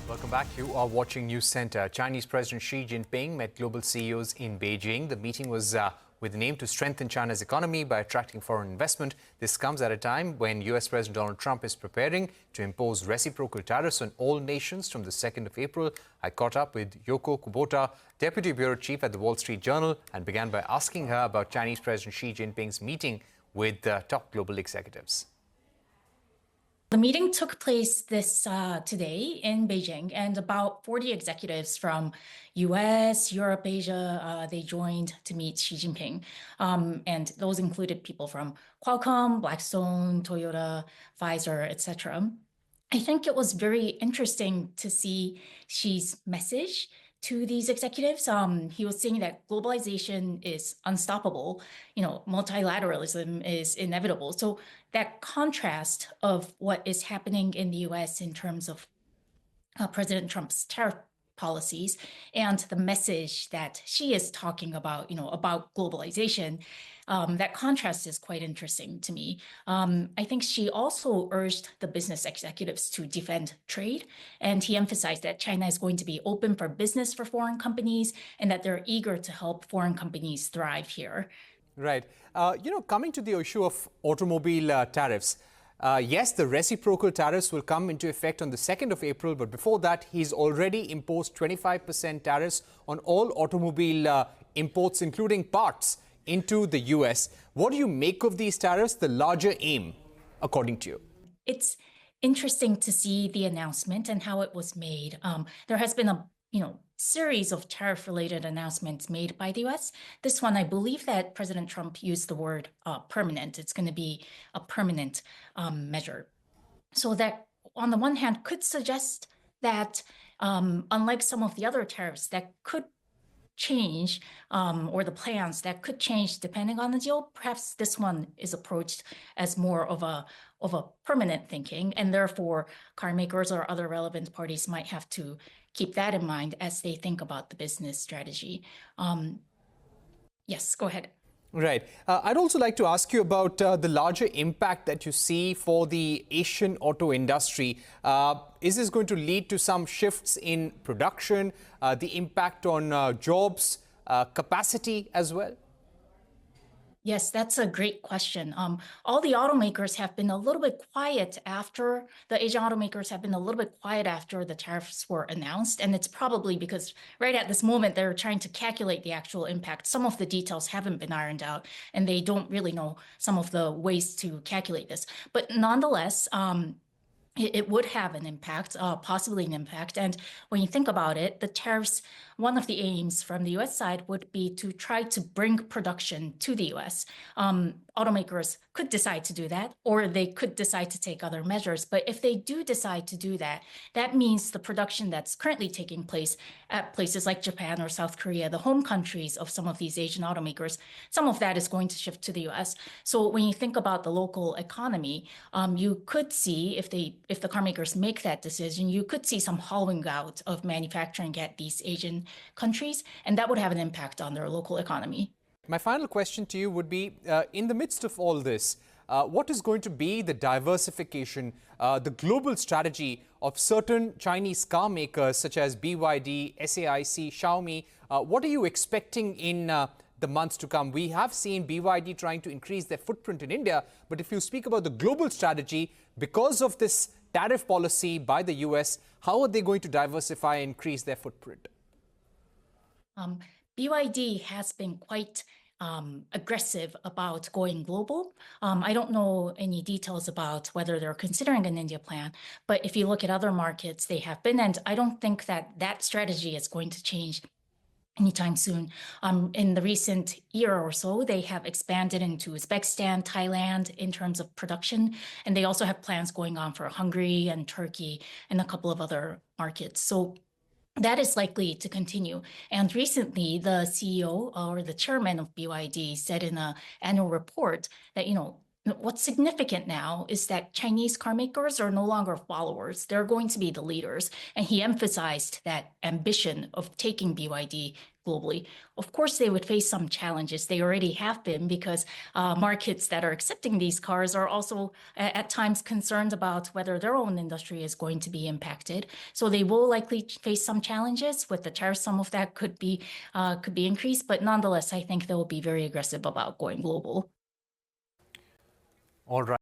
Welcome back. You are watching News Center. Chinese President Xi Jinping met global CEOs in Beijing. The meeting was with an aim to strengthen China's economy by attracting foreign investment. This comes at a time when US President Donald Trump is preparing to impose reciprocal tariffs on all nations from the 2nd of April. I caught up with Yoko Kubota, Deputy Bureau Chief at the Wall Street Journal, and began by asking her about Chinese President Xi Jinping's meeting with top global executives. The meeting took place today in Beijing, and about 40 executives from US, Europe, Asia, they joined to meet Xi Jinping. And those included people from Qualcomm, Blackstone, Toyota, Pfizer, etc. I think it was very interesting to see Xi's message to these executives. He was saying that globalization is unstoppable, multilateralism is inevitable. So that contrast of what is happening in the US in terms of President Trump's tariff policies and the message that Xi is talking about, about globalization, that contrast is quite interesting to me. I think Xi also urged the business executives to defend trade, and he emphasized that China is going to be open for business for foreign companies and that they're eager to help foreign companies thrive here. Right. Coming to the issue of automobile tariffs, yes, the reciprocal tariffs will come into effect on the 2nd of April, but before that, he's already imposed 25% tariffs on all automobile imports, including parts, into the US. What do you make of these tariffs, the larger aim, according to you? It's interesting to see the announcement and how it was made. There has been a series of tariff-related announcements made by the US. This one, I believe that President Trump used the word permanent. It's going to be a permanent measure. So that, on the one hand, could suggest that unlike some of the other tariffs that could change, or the plans that could change depending on the deal, perhaps this one is approached as more of a permanent thinking, and therefore car makers or other relevant parties might have to keep that in mind as they think about the business strategy. Yes, go ahead. Right. I'd also like to ask you about the larger impact that you see for the Asian auto industry. Is this going to lead to some shifts in production, the impact on jobs, capacity as well? Yes, that's a great question. All the automakers have been a little bit quiet after, the Asian automakers have been a little bit quiet after the tariffs were announced. And it's probably because right at this moment, they're trying to calculate the actual impact. Some of the details haven't been ironed out, and they don't really know some of the ways to calculate this. But nonetheless, it would have an impact, possibly an impact. And when you think about it, the tariffs, one of the aims from the US side would be to try to bring production to the US. Automakers could decide to do that, or they could decide to take other measures. But if they do decide to do that, that means the production that's currently taking place at places like Japan or South Korea, the home countries of some of these Asian automakers, some of that is going to shift to the US. So when you think about the local economy, you could see, if the car makers make that decision, you could see some hollowing out of manufacturing at these Asian countries, and that would have an impact on their local economy. My final question to you would be, in the midst of all this, what is going to be the diversification, the global strategy of certain Chinese car makers such as BYD, SAIC, Xiaomi? What are you expecting in the months to come? We have seen BYD trying to increase their footprint in India, but if you speak about the global strategy, because of this tariff policy by the US, how are they going to diversify and increase their footprint? BYD has been quite aggressive about going global. I don't know any details about whether they're considering an India plan, but if you look at other markets, they have been, and I don't think that strategy is going to change anytime soon. In the recent year or so, they have expanded into Uzbekistan, Thailand in terms of production, and they also have plans going on for Hungary and Turkey and a couple of other markets. So that is likely to continue. And recently, the CEO or the chairman of BYD said in an annual report that, what's significant now is that Chinese car makers are no longer followers. They're going to be the leaders. And he emphasized that ambition of taking BYD globally. Of course, they would face some challenges. They already have been because markets that are accepting these cars are also at times concerned about whether their own industry is going to be impacted. So they will likely face some challenges with the tariffs. Some of that could be increased, but nonetheless, I think they will be very aggressive about going global. All right.